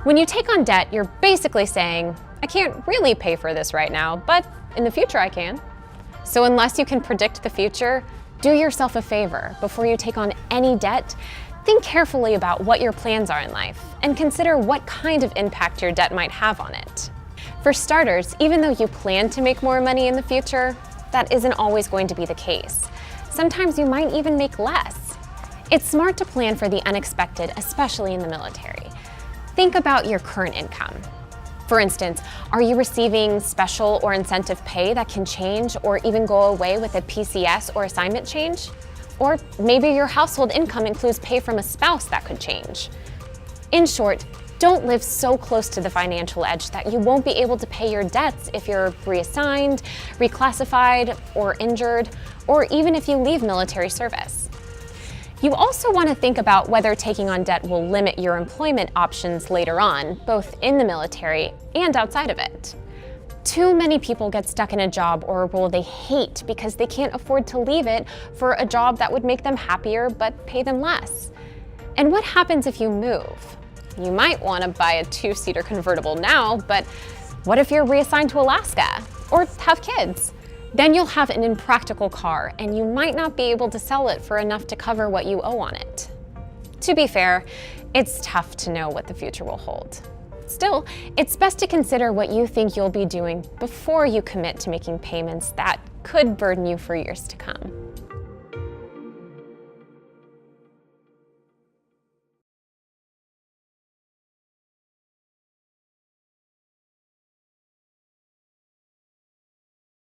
When you take on debt, you're basically saying, I can't really pay for this right now, but in the future I can. So unless you can predict the future, do yourself a favor. Before you take on any debt, think carefully about what your plans are in life and consider what kind of impact your debt might have on it. For starters, even though you plan to make more money in the future, that isn't always going to be the case. Sometimes you might even make less. It's smart to plan for the unexpected, especially in the military. Think about your current income. For instance, are you receiving special or incentive pay that can change or even go away with a PCS or assignment change? Or maybe your household income includes pay from a spouse that could change. In short, don't live so close to the financial edge that you won't be able to pay your debts if you're reassigned, reclassified, or injured, or even if you leave military service. You also want to think about whether taking on debt will limit your employment options later on, both in the military and outside of it. Too many people get stuck in a job or a role they hate because they can't afford to leave it for a job that would make them happier but pay them less. And what happens if you move? You might want to buy a two-seater convertible now, but what if you're reassigned to Alaska or have kids? Then you'll have an impractical car and you might not be able to sell it for enough to cover what you owe on it. To be fair, it's tough to know what the future will hold. Still, it's best to consider what you think you'll be doing before you commit to making payments that could burden you for years to come.